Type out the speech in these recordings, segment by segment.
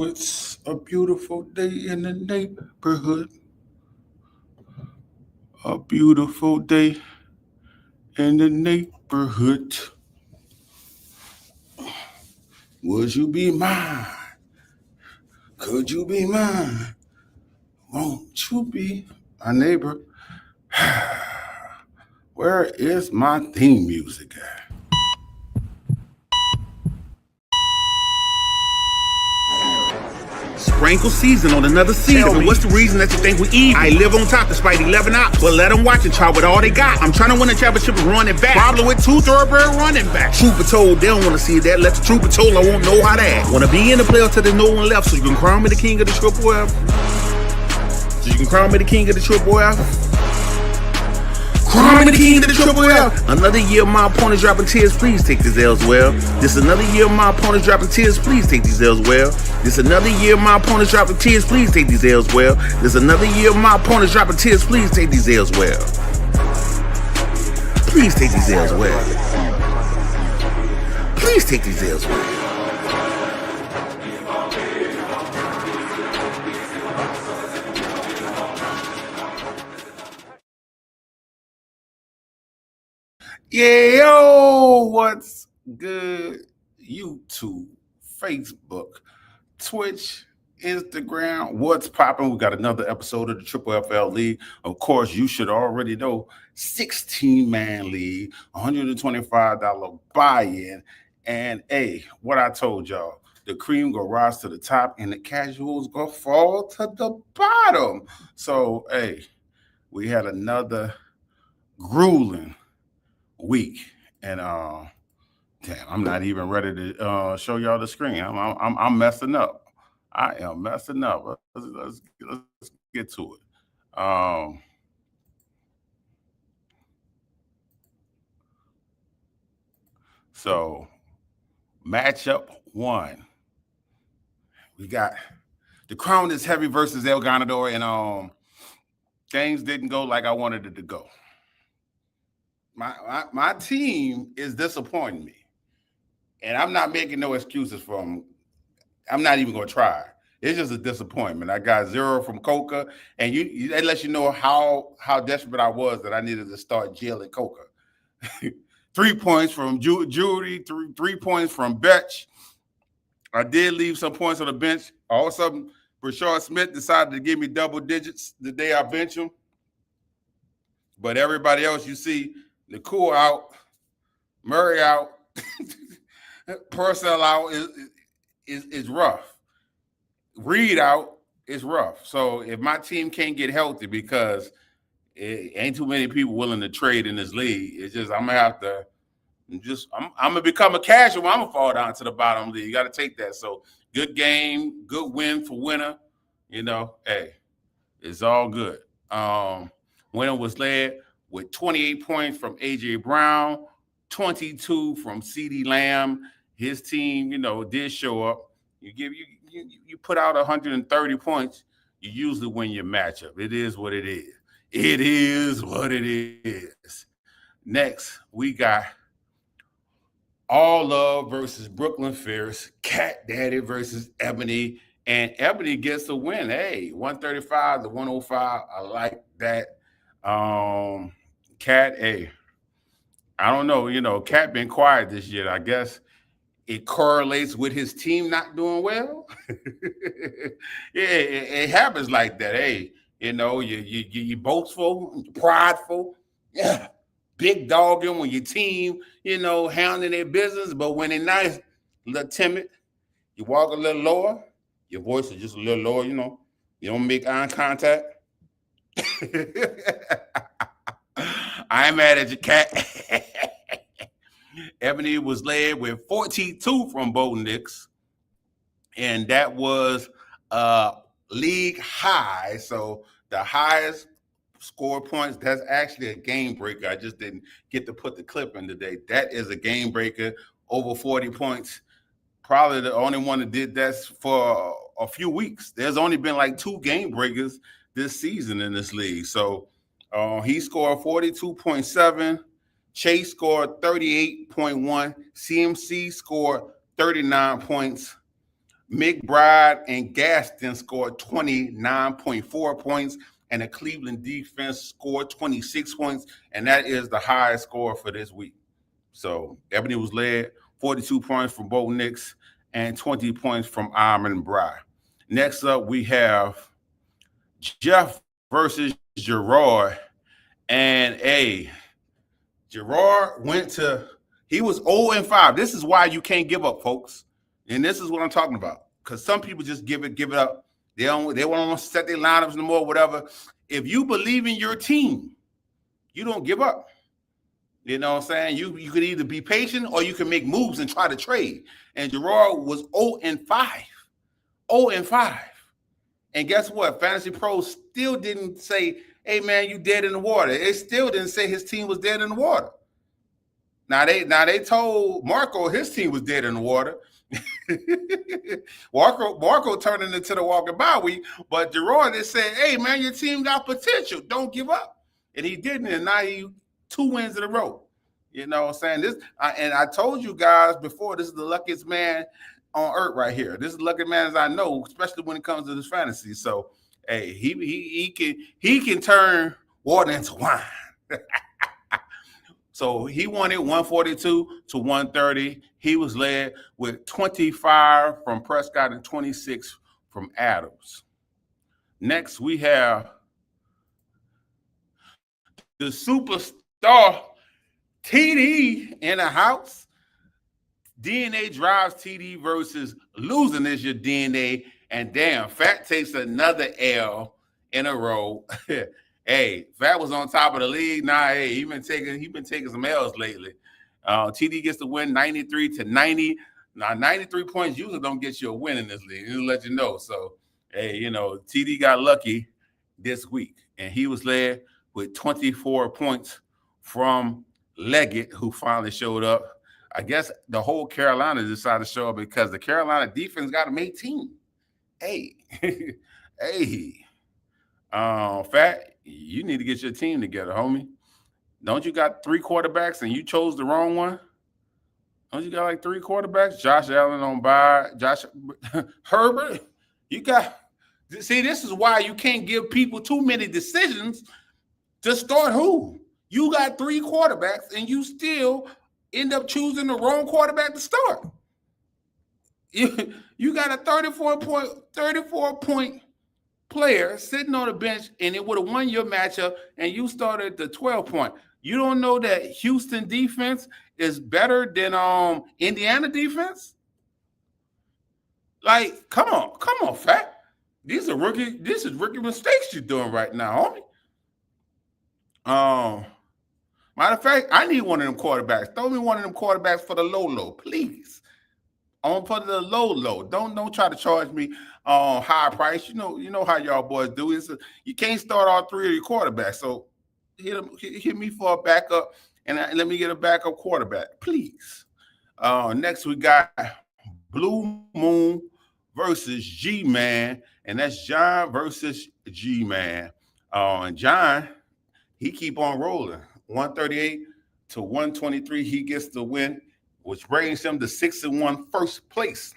it's a beautiful day in the neighborhood. A beautiful day in the neighborhood. Would you be mine? Could you be mine? Won't you be my neighbor? Where is my theme music at? Sprinkle season on another season. What's the reason that you think we even? I live on top despite 11 ops. Well, let them watch it, child, with all they got. I'm trying to win a championship and run it back. Probably with 2 thoroughbred running backs. Trooper told they don't want to see that. Let the trooper told I won't know how to act. Want to be in the playoffs till there's no one left, so you can crown me the king of the triple F. So you can crown me the king of the triple F. Crown me the king of the triple F. Another year of my opponents dropping tears, please take these L's well. This another year of my opponents dropping tears, please take these L's well. This another year of my opponents dropping tears, please take these L's well. This another year of my opponents dropping tears, please take these L's well. Please take these L's well. Please take these L's well. Yeah, yo, what's good? YouTube, Facebook, Twitch, Instagram, what's popping? We got another episode of the Triple FL League. Of course, you should already know 16-man league, $125 buy-in. And hey, what I told y'all, the cream gonna rise to the top and the casuals gonna fall to the bottom. So, hey, we had another grueling week, and damn, I'm not even ready to show y'all the screen. I'm messing up. I am messing up. Let's get to it. So matchup 1, we got the crown is heavy versus El Ganador, and things didn't go like I wanted it to go. My team is disappointing me, and I'm not making no excuses for them. I'm not even going to try. It's just a disappointment. I got 0 from Coca, and that lets you know how desperate I was that I needed to start jailing Coca. 3 points from Judy, 3 points from Betch. I did leave some points on the bench. All of a sudden, Rashard Smith decided to give me double digits the day I bench him. But everybody else, you see, Nicole out, Murray out, Purcell out is rough. Reed out is rough. So if my team can't get healthy, because it ain't too many people willing to trade in this league, it's just I'm gonna have to I'm gonna become a casual. I'm gonna fall down to the bottom league. You got to take that. So good game, good win for winner. You know, hey, it's all good. Winner was led with 28 points from A.J. Brown, 22 from C.D. Lamb. His team, did show up. You put out 130 points, you usually win your matchup. It is what it is. It is what it is. Next, we got All Love versus Brooklyn Fierce, Cat Daddy versus Ebony, and Ebony gets the win. Hey, 135 to 105. I like that. Cat, hey, I don't know. Cat been quiet this year. I guess it correlates with his team not doing well. it happens like that. Hey, you boastful, prideful, yeah, big dogging when your team, handling their business, but when they're nice, a little timid, you walk a little lower, your voice is just a little lower, you don't make eye contact. I ain't mad at you, Cat. Ebony was led with 42 from Bo Nix, and that was league high. So the highest score points, that's actually a game breaker. I just didn't get to put the clip in today. That is a game breaker, over 40 points. Probably the only one that did that for a few weeks. There's only been like 2 game breakers this season in this league. So he scored 42.7. Chase scored 38.1. CMC scored 39 points. McBride and Gaston scored 29.4 points, and the Cleveland defense scored 26 points, and that is the highest score for this week. So Ebony was led, 42 points from Bo Nix and 20 points from Armin Bry. Next up, we have Jeff versus Gerard. And Gerard he was 0-5. This is why you can't give up, folks. And this is what I'm talking about. Because some people just give it up. They want to set their lineups no more, whatever. If you believe in your team, you don't give up. You know what I'm saying? You could either be patient or you can make moves and try to trade. And Gerard was 0-5. 0-5. And guess what? Fantasy Pros still didn't say, hey, man, you dead in the water. It still didn't say his team was dead in the water. Now they told Marco his team was dead in the water. Marco turned it into the walking bye week, but Gerard is saying, hey, man, your team got potential. Don't give up. And he didn't, and now he 2 wins in a row. You know what I'm saying? And I told you guys before, this is the luckiest man on earth right here. This is the luckiest man as I know, especially when it comes to this fantasy. So, hey, he can turn water into wine. So he won it 142-130. He was led with 25 from Prescott and 26 from Adams. Next, we have the superstar TD in the house. DNA drives TD versus losing is your DNA. And damn, Fat takes another L in a row. Hey, Fat was on top of the league. Nah, hey, he been taking some L's lately. TD gets the win 93-90. Now, 93 points usually don't get you a win in this league. It'll let you know. So, hey, TD got lucky this week. And he was led with 24 points from Leggett, who finally showed up. I guess the whole Carolina decided to show up because the Carolina defense got them 18. Hey, Fat, you need to get your team together, homie. Don't you got 3 quarterbacks and you chose the wrong one? Don't you got like 3 quarterbacks? Josh Allen on bye. Josh Herbert. See, this is why you can't give people too many decisions to start who. You got 3 quarterbacks and you still end up choosing the wrong quarterback to start. You got a 34-point player sitting on the bench, and it would have won your matchup, and you started the 12-point. You don't know that Houston defense is better than Indiana defense? Like, come on, Fat. This is rookie mistakes you're doing right now, homie. Matter of fact, I need one of them quarterbacks. Throw me one of them quarterbacks for the low, please. On for the low. Don't try to charge me high price. You know how y'all boys do. You can't start all 3 of your quarterbacks. So hit me for a backup, and let me get a backup quarterback, please. Next we got Blue Moon versus G-Man, and that's John versus G-Man. And John, he keep on rolling. 138-123, he gets the win, which brings him to 6-1 first place.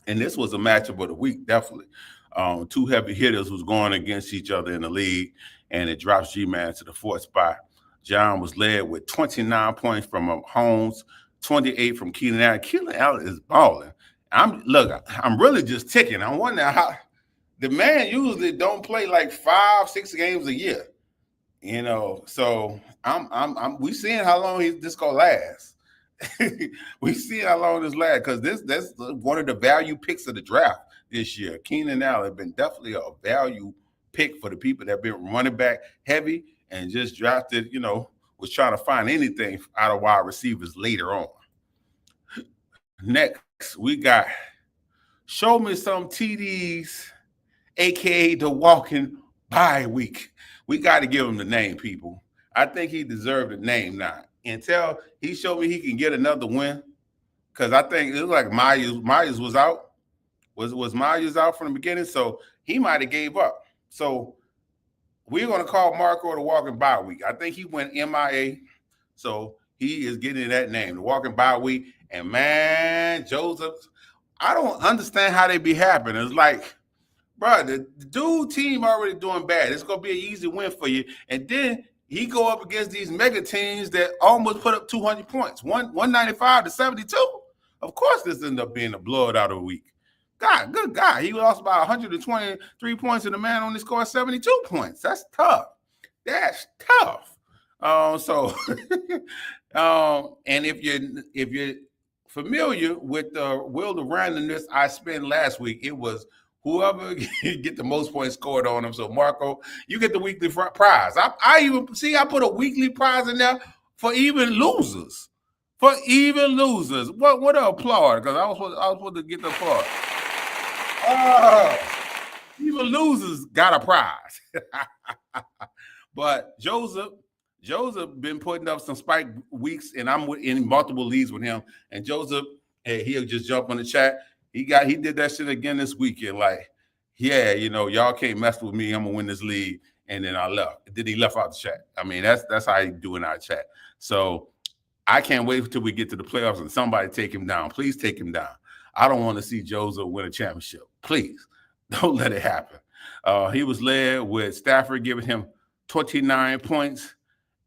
And this was a matchup of the week, definitely. 2 heavy hitters was going against each other in the league, and it drops G-Man to the 4th spot. John was led with 29 points from Holmes, 28 from Keenan Allen. Keenan Allen is balling. I'm really just ticking. I'm wondering how the man usually don't play like 5-6 games a year. So we seeing how long this gonna last. We see how long this lasts, because that's one of the value picks of the draft this year. Keenan Allen has been definitely a value pick for the people that have been running back heavy and just drafted, was trying to find anything out of wide receivers later on. Next, we got Show Me Some TDs, aka the walking bye week. We got to give him the name, people. I think he deserved a name now. Until he showed me he can get another win, because I think it was like Myers was out. Was Myers out from the beginning? So he might have gave up. So we're going to call Marco the walking bye week. I think he went MIA. So he is getting that name, the walking bye week. And man, Joseph, I don't understand how they be happening. It's like, bro, the dude team already doing bad. It's gonna be an easy win for you, and then he go up against these mega teams that almost put up 200 points, 195 to 72. Of course, this ended up being a blowout of the week. God, good guy. He lost by 123 points, and the man only scored 72 points. That's tough. That's tough. And if you're familiar with the wheel of randomness I spent last week, it was whoever get the most points scored on them. So Marco, you get the weekly prize. I even see I put a weekly prize in there for even losers. For even losers. What an applaud, because I was supposed to get the applaud. Even losers got a prize. But Joseph been putting up some spike weeks, and I'm in multiple leagues with him. And Joseph, hey, he'll just jump on the chat. He did that shit again this weekend. Like, yeah, y'all can't mess with me. I'm gonna win this league. And then I left. Then he left out the chat. I mean, that's how he do in our chat. So I can't wait until we get to the playoffs and somebody take him down. Please take him down. I don't want to see Joseph win a championship. Please don't let it happen. He was led with Stafford giving him 29 points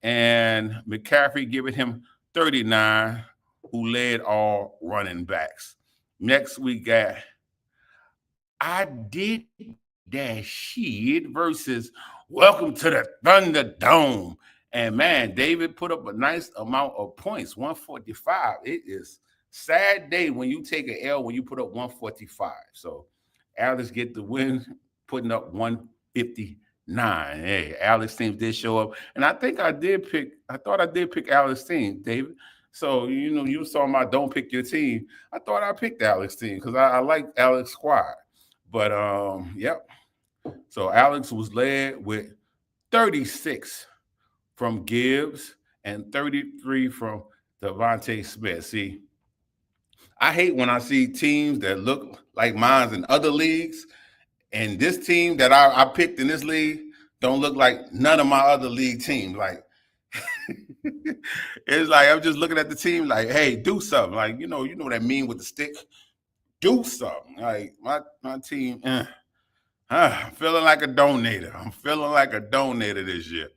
and McCaffrey giving him 39, who led all running backs. Next, we got I Did That Shit versus Welcome to the Thunderdome. And, man, David put up a nice amount of points, 145. It is sad day when you take an L when you put up 145. So, Alex get the win, putting up 159. Hey, Alex team did show up. And I think I thought I did pick Alex team, David. So, you saw my don't pick your team. I thought I picked Alex team because I like Alex squad. But, yep. So, Alex was led with 36 from Gibbs and 33 from Devontae Smith. See, I hate when I see teams that look like mine in other leagues, and this team that I picked in this league don't look like none of my other league teams. Like, it's like I'm just looking at the team like, hey, do something. Like, you know what I mean with the stick? Do something. Like, my team, I'm feeling like a donator. I'm feeling like a donator this year.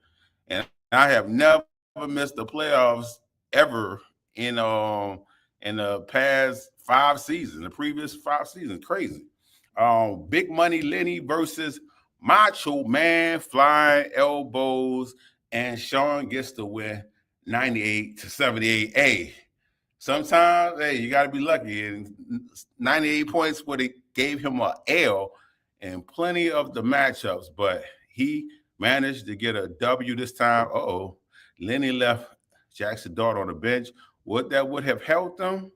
And I have never missed the playoffs ever in the past 5 seasons, the previous 5 seasons. Crazy. Big Money Lenny versus Macho Man Flying Elbows, and Sean gets to win 98-78. Hey, sometimes, you got to be lucky. And 98 points would have gave him a L in plenty of the matchups, but he managed to get a W this time. Lenny left Jackson Dart on the bench. Would that have helped him?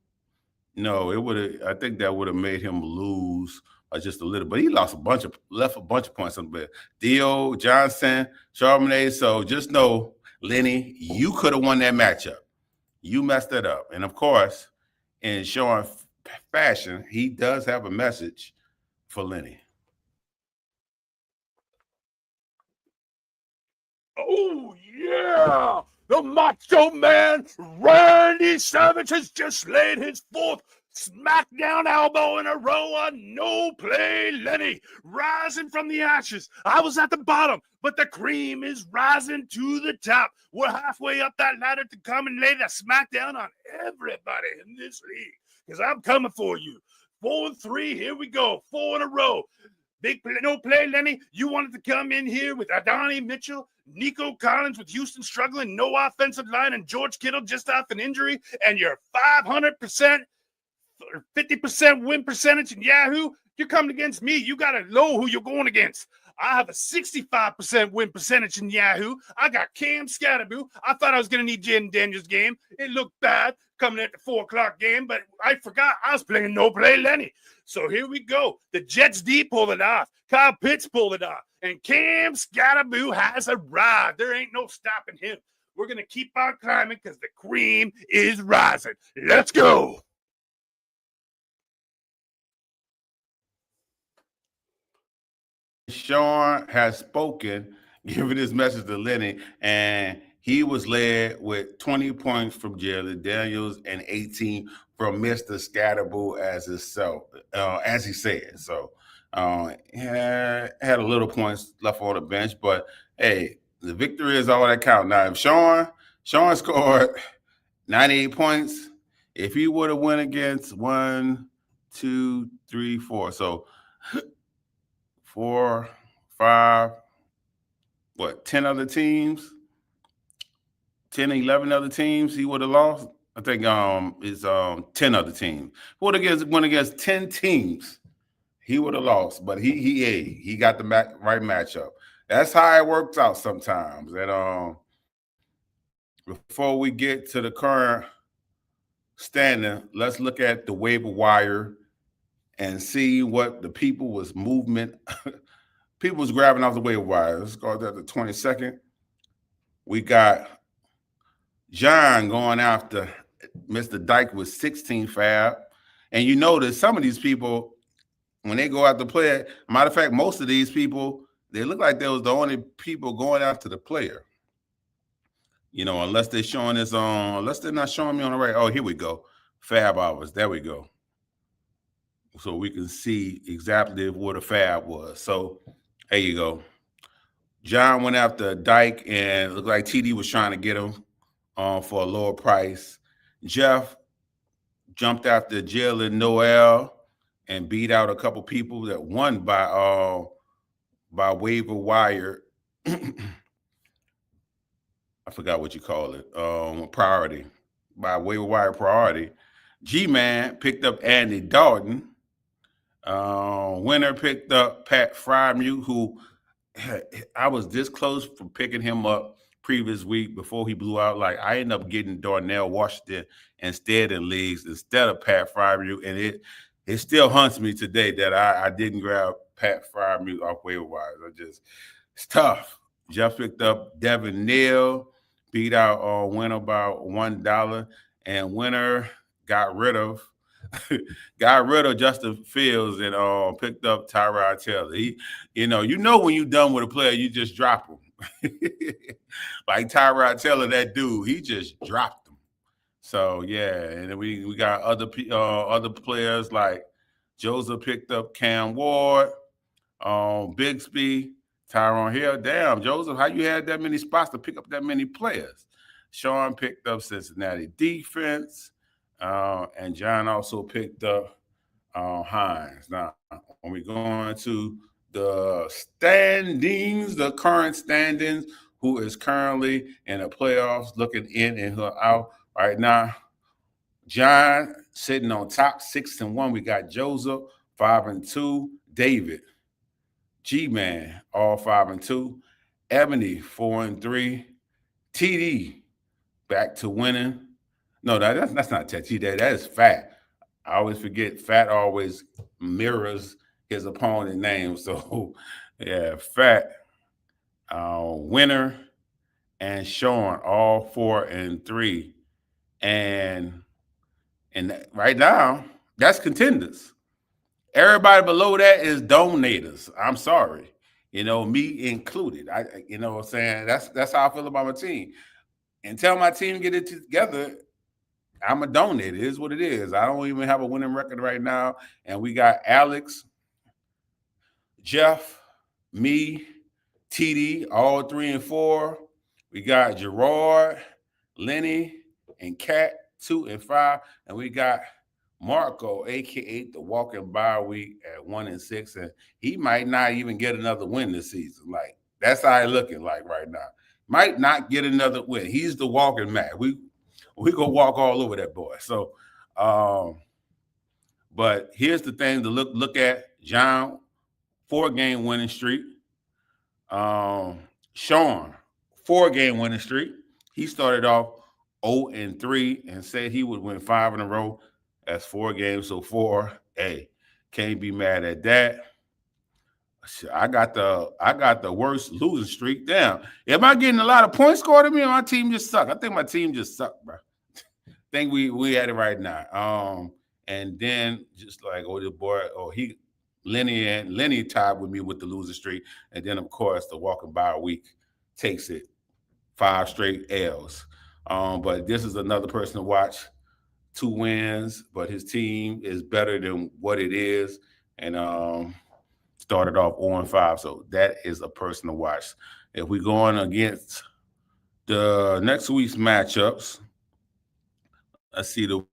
No, it would have. I think that would have made him lose just a little, but he left a bunch of points on the bench. Theo, Johnson, Charbonnet. So just know, Lenny, you could have won that matchup. You messed that up. And of course, in Sean fashion, he does have a message for Lenny. Oh, yeah! The Macho Man, Randy Savage, has just laid his 4th smackdown elbow in a row on No Play Lenny, rising from the ashes. I was at the bottom, but the cream is rising to the top. We're halfway up that ladder to come and lay the smackdown on everybody in this league, because I'm coming for you. 4-3, here we go, 4 in a row. Big play, No Play Lenny, you wanted to come in here with Adonai Mitchell, Nico Collins with Houston struggling, no offensive line, and George Kittle just off an injury, and you're 500%, 50% win percentage in Yahoo. You're coming against me. You got to know who you're going against. I have a 65% win percentage in Yahoo. I got Cam Scatterboo. I thought I was going to need Jaden Daniels' game. It looked bad coming at the 4 o'clock game, but I forgot I was playing No Play Lenny. So here we go. The Jets D pulled it off. Kyle Pitts pulled it off. And Cam Scatterboo has arrived. There ain't no stopping him. We're going to keep on climbing because the cream is rising. Let's go. Sean has spoken, giving his message to Lenny, and he was led with 20 points from Jalen Daniels and 18 from Mr. Scatterboo as he said. So had a little points left on the bench, but hey, the victory is all that counts. Now, if Sean scored 98 points, if he would have went against 1, 2, 3, 4, so 4, 5, 10 other teams, 10, 11 other teams, he would have lost. I think it's 10 other teams. Went against 10 teams, he would have lost. But he got the right matchup. That's how it works out sometimes. And before we get to the current standing, let's look at the waiver wire and see what the people was grabbing off the waiver wire. Let's go to the 22nd. We got John going after Mr. Dyke with 16 fab. And you notice some of these people, when they go out to play, matter of fact, most of these people, they look like they was the only people going after the player. You know, unless they're showing this on, unless they're not showing me on the right. Oh, here we go. Fab hours. There we go. So we can see exactly what a fab was. So there you go. John went after Dyke, and it looked like TD was trying to get him for a lower price. Jeff jumped after Jalen Noel and beat out a couple people that won by waiver wire. I forgot what you call it. Priority. By waiver wire priority. G-Man picked up Andy Dalton. Winner picked up Pat Frymute, who I was this close from picking him up previous week before he blew out. Like, I ended up getting Darnell Washington instead in leagues instead of Pat Frymute, and it still haunts me today that I didn't grab Pat Frymute off waiver wires. It's tough. Jeff picked up Devin Neal, beat out Winner by $1, and Winner got rid of Justin Fields and picked up Tyrod Taylor. You know when you're done with a player, you just drop him. Like Tyrod Taylor, that dude, he just dropped him. So yeah, and then we got other players like Joseph picked up Cam Ward, Bigsby, Tyron Hill. Damn, Joseph, how you had that many spots to pick up that many players? Sean picked up Cincinnati defense. And John also picked up Hines. Now, when we go into the standings, the current standings, who is currently in the playoffs, looking in and out right now. John sitting on top, 6-1. We got Joseph, 5-2. David, G-Man, all 5-2. Ebony, 4-3. TD, back to winning. No, that's not Tati. That is Fat. I always forget. Fat always mirrors his opponent name. So, yeah, Fat, Winner, and Sean, all 4-3. And right now, that's contenders. Everybody below that is donators. I'm sorry. Me included. You know what I'm saying? That's how I feel about my team. Until my team get it together, I'm a donator. It is what it is. I don't even have a winning record right now. And we got Alex, Jeff, me, TD, all 3 and 4. We got Gerard, Lenny, and Kat, 2 and 5. And we got Marco, a.k.a. the walking bye week at 1 and 6. And he might not even get another win this season. Like, that's how it's looking like right now. Might not get another win. He's the walking man. We gonna walk all over that boy. So, but here's the thing to look at. John, 4-game winning streak. Sean, 4-game winning streak. He started off 0-3 and said he would win 5 in a row. That's 4 games, so 4. Hey, can't be mad at that. I got the worst losing streak. Damn. Am I getting a lot of points scored at me, or my team just suck? I think my team just sucked, bro. I think we had it right now. And then just like the boy, Lenny tied with me with the losing streak. And then of course the walking bye week takes it 5 straight L's. But this is another person to watch. 2 wins, but his team is better than what it is, and started off 0-5. So that is a person to watch. If we're going against the next week's matchups, let's see the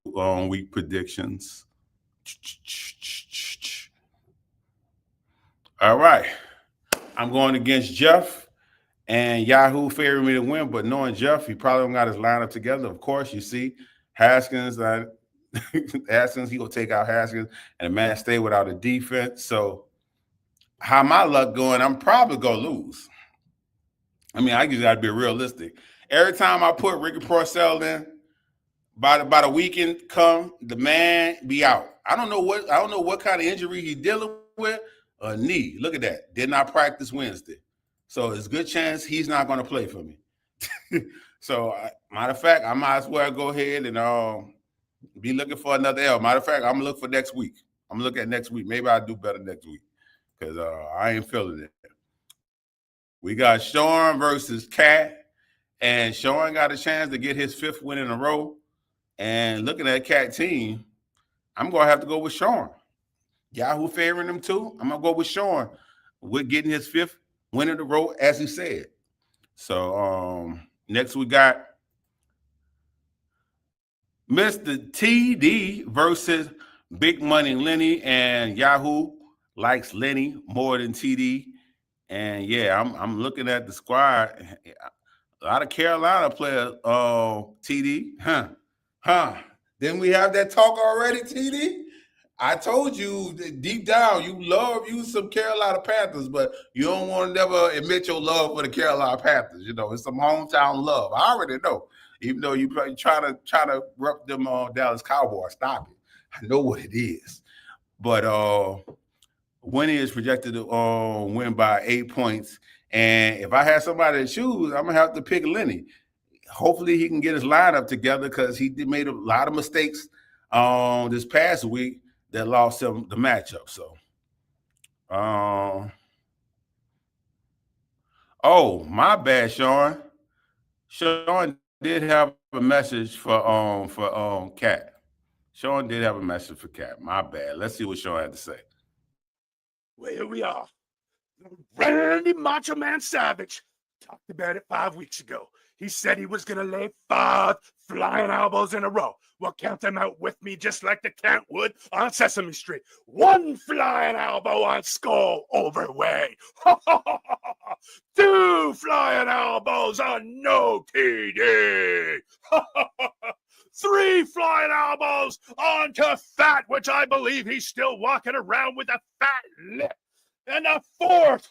week predictions. All right. I'm going against Jeff, and Yahoo favored me to win, but knowing Jeff, he probably don't got his lineup together. Of course, you see Haskins, Haskins, he gonna take out Haskins, and the man stay without a defense. So how my luck going, I'm probably gonna lose. I mean, I just gotta be realistic. Every time I put Ricky Porcel in, by the weekend come, the man be out. I don't know what kind of injury he's dealing with. A knee. Look at that. Did not practice Wednesday. So it's a good chance he's not going to play for me. So, matter of fact, I might as well go ahead and be looking for another L. Matter of fact, I'm going to look for next week. I'm going to look at next week. Maybe I'll do better next week because I ain't feeling it. We got Sean versus Cat, and Sean got a chance to get his 5th win in a row. And looking at Cat team, I'm going to have to go with Sean. Yahoo favoring him too. I'm going to go with Sean. We're getting his 5th win in a row, as he said. So next we got Mr. TD versus Big Money Lenny, and Yahoo likes Lenny more than TD. And yeah, I'm looking at the squad. A lot of Carolina players. TD, Didn't we have that talk already, TD? I told you that deep down you love you some Carolina Panthers, but you don't want to never admit your love for the Carolina Panthers. You know, it's some hometown love. I already know. Even though you try to rep them Dallas Cowboys, stop it. I know what it is. But Winnie is projected to win by 8 points. And if I had somebody to choose, I'm gonna have to pick Lenny. Hopefully he can get his lineup together because he made a lot of mistakes this past week that lost him the matchup. So, oh, my bad, Sean. Sean did have a message for Cat. Sean did have a message for Cat. My bad. Let's see what Sean had to say. Well, here we are. Randy Macho Man Savage talked about it 5 weeks ago. He said he was going to lay 5 flying elbows in a row. Well, count them out with me just like the count would on Sesame Street. 1 flying elbow on Skull Overway. 2 flying elbows on No TD. 3 flying elbows onto Fat, which I believe he's still walking around with a fat lip. And a 4th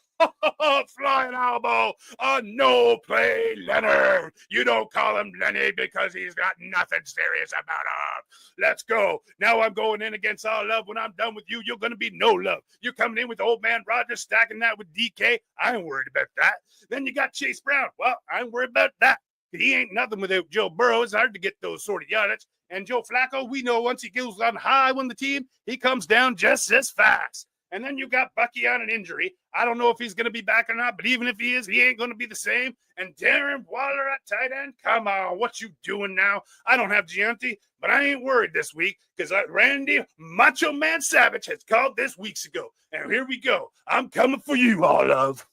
flying elbow on No Play Leonard. You don't call him Lenny because he's got nothing serious about him. Let's go. Now I'm going in against All Love. When I'm done with you, you're going to be No Love. You're coming in with old man Rogers, stacking that with DK. I ain't worried about that. Then you got Chase Brown. Well, I ain't worried about that. He ain't nothing without Joe Burrow. It's hard to get those sort of yardage. And Joe Flacco, we know once he goes on high on the team, he comes down just as fast. And then you got Bucky on an injury. I don't know if he's going to be back or not, but even if he is, he ain't going to be the same. And Darren Waller at tight end, come on, what you doing now? I don't have Gianti, but I ain't worried this week because Randy Macho Man Savage has called this weeks ago. And here we go. I'm coming for you, All Love.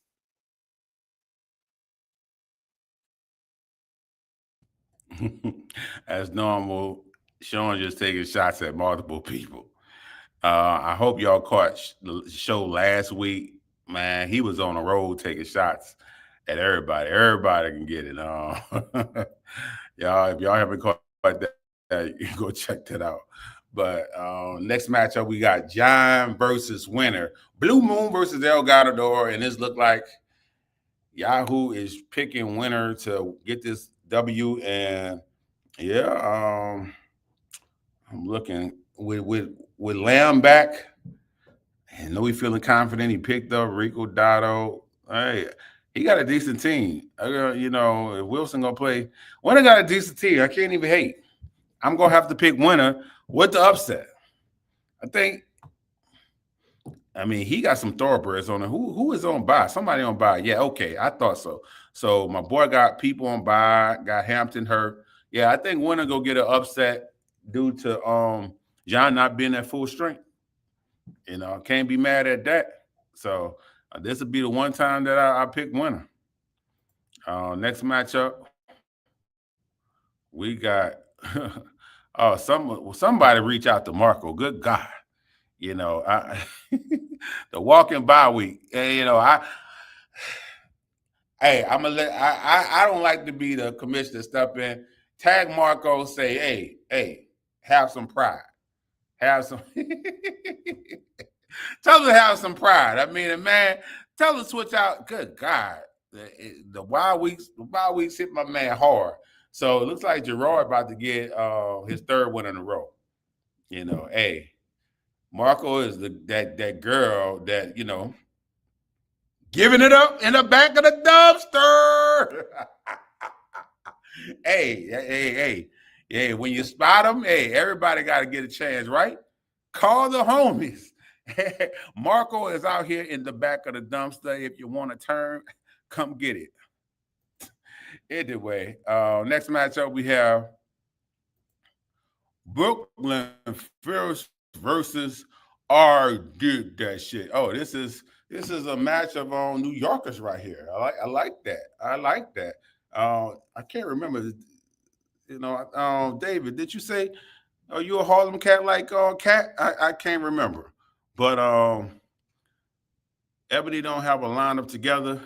As normal, Sean just taking shots at multiple people. I hope y'all caught the show last week. Man, he was on the road taking shots at everybody. Everybody can get it. Y'all, if y'all haven't caught that, you can go check that out. But next matchup, we got John versus Winner. Blue Moon versus El Gatador, and this looked like Yahoo is picking Winner to get this W. And yeah, I'm looking with Lamb back. I know he's feeling confident. He picked up Rico Dotto. Hey, he got a decent team. You know, if Wilson gonna play, Winner got a decent team. I can't even hate. I'm gonna have to pick Winner with the upset. I mean, he got some thoroughbreds on it. Who is on bye? Somebody on bye. Yeah, okay. I thought so. So my boy got people on bye, got Hampton hurt. Yeah, I think Winner go get an upset due to John not being at full strength. Can't be mad at that. So this will be the one time that I pick winner. Next matchup, we got somebody reach out to Marco. Good God, the walking bye week. I'm gonna I don't like to be the commissioner step in, tag Marco, say, hey, have some pride. Have some tell him to have some pride. I mean, man, tell him to switch out. Good God. The wild weeks hit my man hard. So it looks like Gerard about to get his third win in a row. Hey, Marco is that girl that, giving it up in the back of the dumpster. hey, when you spot them, hey, everybody got to get a chance, right? Call the homies. Marco is out here in the back of the dumpster. If you want to turn, come get it. Anyway, next matchup we have Brooklyn versus R. Did that shit. Oh, this is a match of New Yorkers right here. I like that. I can't remember. David, did you say you a Harlem cat like Cat? I can't remember. But Ebony don't have a lineup together.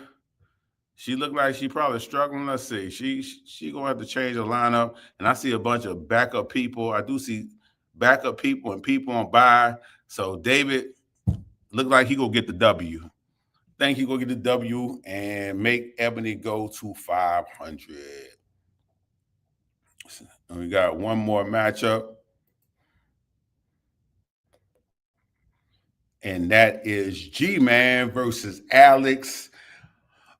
She looked like she probably struggling. Let's see. She gonna have to change her lineup. And I see a bunch of backup people. I do see backup people and people on bye. So David looked like he gonna get the W. Think he gonna get the W and make Ebony go to 500. And we got one more matchup. And that is G-Man versus Alex.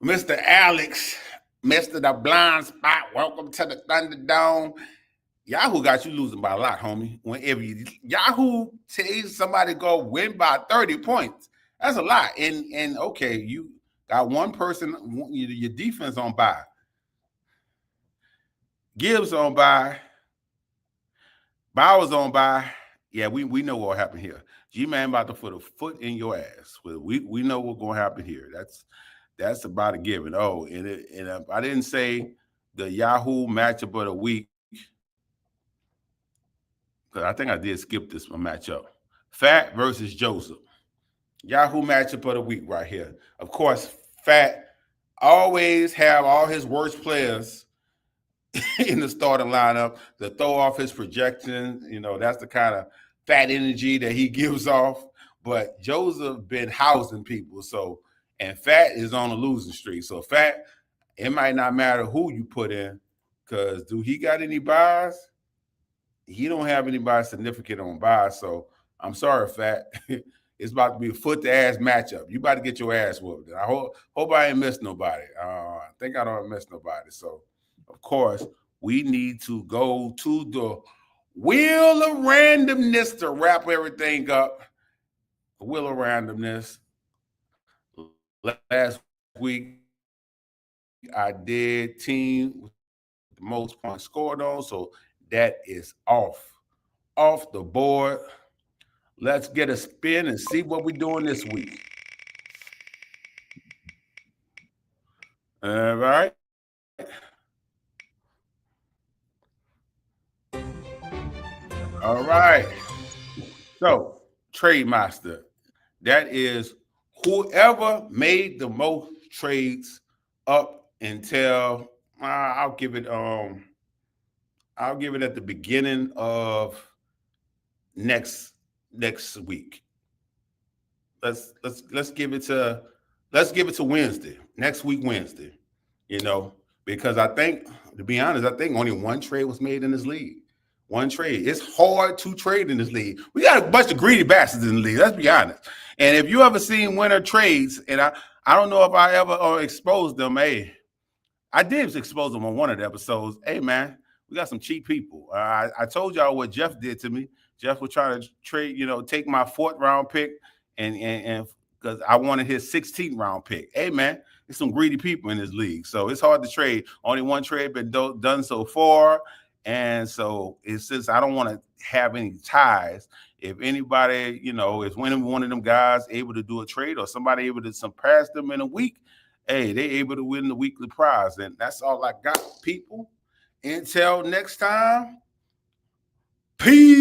Mr. Alex, Mr. The Blind Spot, welcome to the Thunderdome. Yahoo got you losing by a lot, homie. Whenever Yahoo tells somebody go win by 30 points, that's a lot. And okay, you got one person, your defense on bye. Gibbs on bye. Bowers on bye. Yeah, we know what happened here. G-Man about to put a foot in your ass. We know what's going to happen here. That's about a given. Oh, and I didn't say the Yahoo matchup of the week, because I think I did skip this one matchup. Fat versus Joseph. Yahoo matchup of the week right here. Of course, Fat always have all his worst players in the starting lineup to throw off his projections. That's the kind of Fat energy that he gives off. But Joseph been housing people. And Fat is on a losing streak. So Fat, it might not matter who you put in, because do he got any buys? He don't have anybody significant on buys. So I'm sorry, Fat. It's about to be a foot-to-ass matchup. You about to get your ass whooped. I hope I ain't missed nobody. I think I don't miss nobody. So, of course, we need to go to the wheel of randomness to wrap everything up. The wheel of randomness. Last week, I did team with the most points scored on, so that is off the board. Let's get a spin and see what we're doing this week. All right. All right. So, Trade Master, that is whoever made the most trades up until I'll give it at the beginning of next week. Let's give it to Wednesday, next week Wednesday, because I think, to be honest, only one trade was made in this league. One trade. It's hard to trade in this league. We got a bunch of greedy bastards in the league. Let's be honest. And if you ever seen winner trades, and I don't know if I ever exposed them. Hey, I did expose them on one of the episodes. Hey, man, we got some cheap people. I told y'all what Jeff did to me. Jeff was trying to trade, take my 4th round pick, and because I wanted his 16th round pick. Hey, man, there's some greedy people in this league, so it's hard to trade. Only one trade been done so far. And so it's since I don't want to have any ties. If anybody, is winning one of them guys able to do a trade or somebody able to surpass them in a week, hey, they able to win the weekly prize. And that's all I got, people. Until next time, peace.